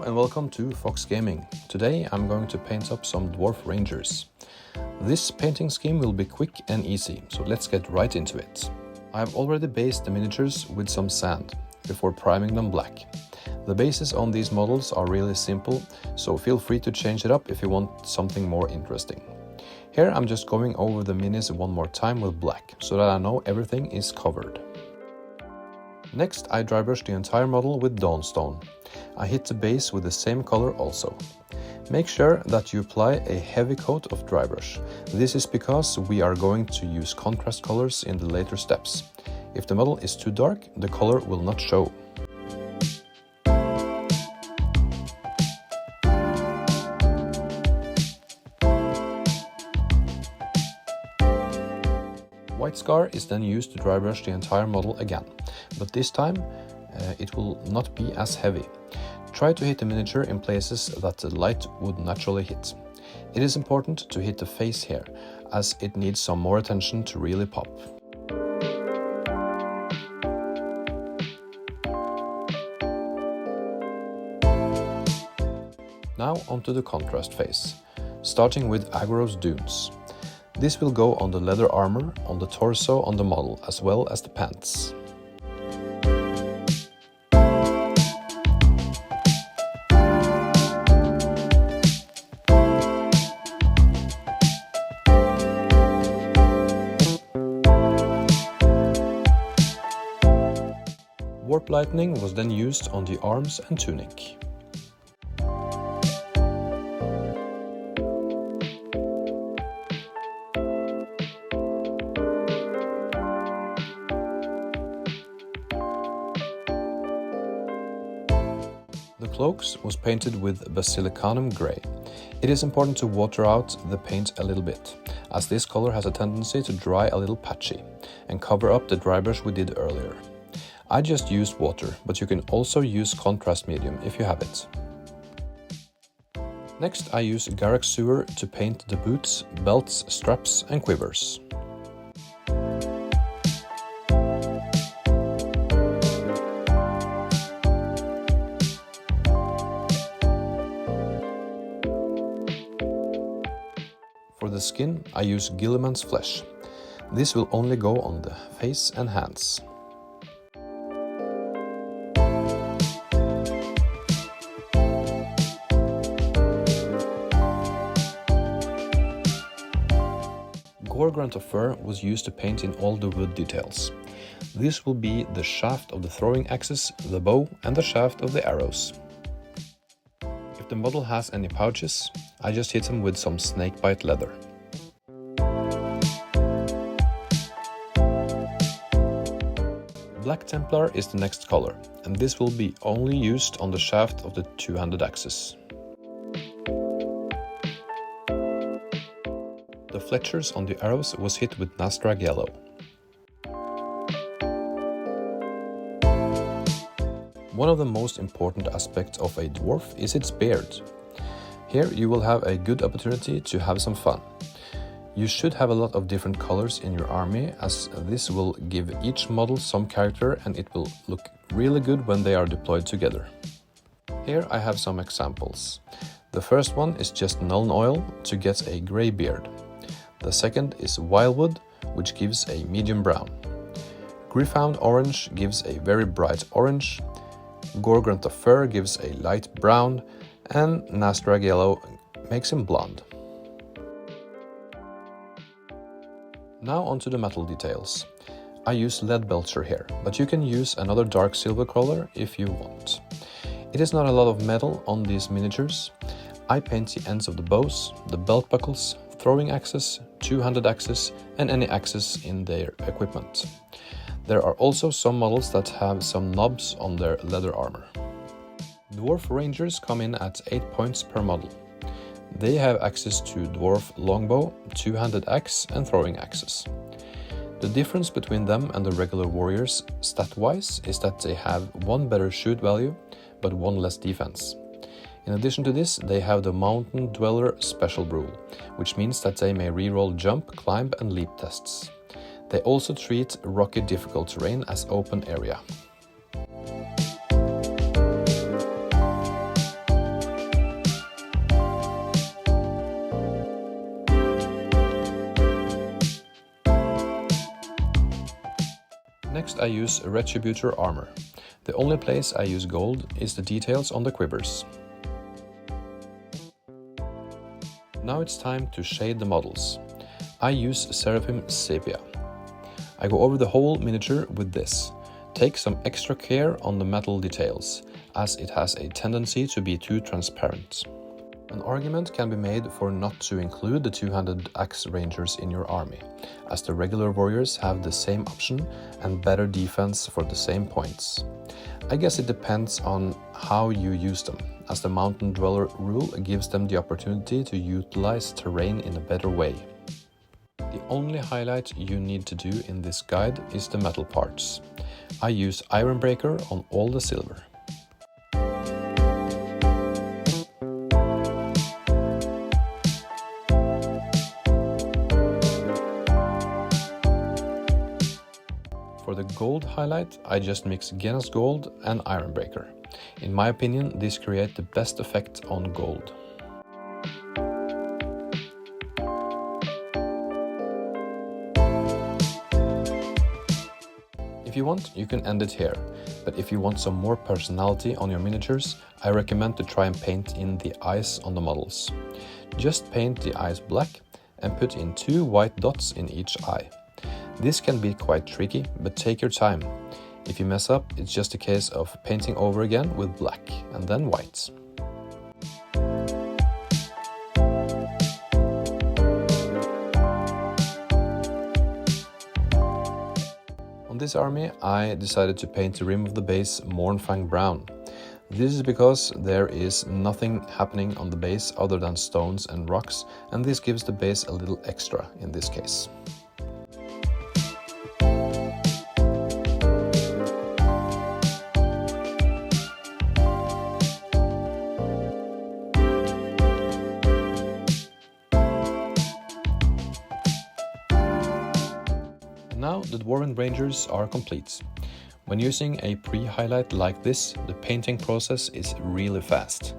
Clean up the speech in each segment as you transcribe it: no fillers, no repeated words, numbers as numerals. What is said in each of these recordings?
and welcome to Fox Gaming. Today I'm going to paint up some Dwarf Rangers. This painting scheme will be quick and easy, so let's get right into it. I've already based the miniatures with some sand before priming them black. The bases on these models are really simple, so feel free to change it up if you want something more interesting. Here I'm just going over the minis one more time with black, so that I know everything is covered. Next I dry brush the entire model with Dawnstone. I hit the base with the same color also. Make sure that you apply a heavy coat of dry brush. This is because we are going to use contrast colors in the later steps. If the model is too dark, the color will not show. White scar is then used to dry brush the entire model again, but this time it will not be as heavy. Try to hit the miniature in places that the light would naturally hit. It is important to hit the face here, as it needs some more attention to really pop. Now onto the contrast phase, starting with Agro's Dunes. This will go on the leather armor, on the torso on the model, as well as the pants. Warp lightning was then used on the arms and tunic. The cloaks was painted with Basilicanum Grey. It is important to water out the paint a little bit, as this color has a tendency to dry a little patchy, and cover up the dry brush we did earlier. I just used water, but you can also use contrast medium if you have it. Next I use Garrick Sewer to paint the boots, belts, straps and quivers. For the skin, I use Gilliman's Flesh. This will only go on the face and hands. Gore of Fur was used to paint in all the wood details. This will be the shaft of the throwing axes, the bow and the shaft of the arrows. If the model has any pouches, I just hit them with some snakebite leather. Black Templar is the next color, and this will be only used on the shaft of the two-handed axes. The fletchers on the arrows was hit with Nastrag Yellow. One of the most important aspects of a dwarf is its beard. Here you will have a good opportunity to have some fun. You should have a lot of different colors in your army, as this will give each model some character and it will look really good when they are deployed together. Here I have some examples. The first one is just Nuln Oil to get a grey beard. The second is Wildwood, which gives a medium brown. Gryph-hound Orange gives a very bright orange. Gore of Fur gives a light brown, and Nastrag Yellow makes him blonde. Now onto the metal details. I use Leadbelcher here, but you can use another dark silver color if you want. It is not a lot of metal on these miniatures. I paint the ends of the bows, the belt buckles, throwing axes, two-handed axes and any axes in their equipment. There are also some models that have some knobs on their leather armor. Dwarf Rangers come in at 8 points per model. They have access to Dwarf Longbow, two-handed axe and throwing axes. The difference between them and the regular warriors stat-wise is that they have one better shoot value but one less defense. In addition to this, they have the Mountain Dweller Special Rule, which means that they may reroll jump, climb and leap tests. They also treat rocky difficult terrain as open area. Next I use Retributor armor. The only place I use gold is the details on the quivers. Now it's time to shade the models. I use Seraphim Sepia. I go over the whole miniature with this. Take some extra care on the metal details, as it has a tendency to be too transparent. An argument can be made for not to include the two-handed axe rangers in your army, as the regular warriors have the same option and better defense for the same points. I guess it depends on how you use them, as the Mountain Dweller rule gives them the opportunity to utilize terrain in a better way. The only highlight you need to do in this guide is the metal parts. I use Ironbreaker on all the silver. For the gold highlight, I just mix Genas Gold and Ironbreaker. In my opinion, this creates the best effect on gold. If you want, you can end it here, but if you want some more personality on your miniatures, I recommend to try and paint in the eyes on the models. Just paint the eyes black and put in 2 white dots in each eye. This can be quite tricky, but take your time. If you mess up, it's just a case of painting over again with black and then white. On this army, I decided to paint the rim of the base Mournfang brown. This is because there is nothing happening on the base other than stones and rocks, and this gives the base a little extra in this case. Now the Dwarven Rangers are complete. When using a pre-highlight like this, the painting process is really fast.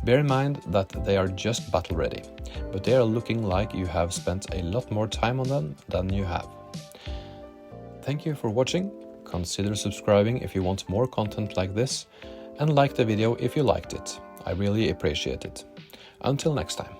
Bear in mind that they are just battle ready, but they are looking like you have spent a lot more time on them than you have. Thank you for watching, consider subscribing if you want more content like this, and like the video if you liked it. I really appreciate it. Until next time.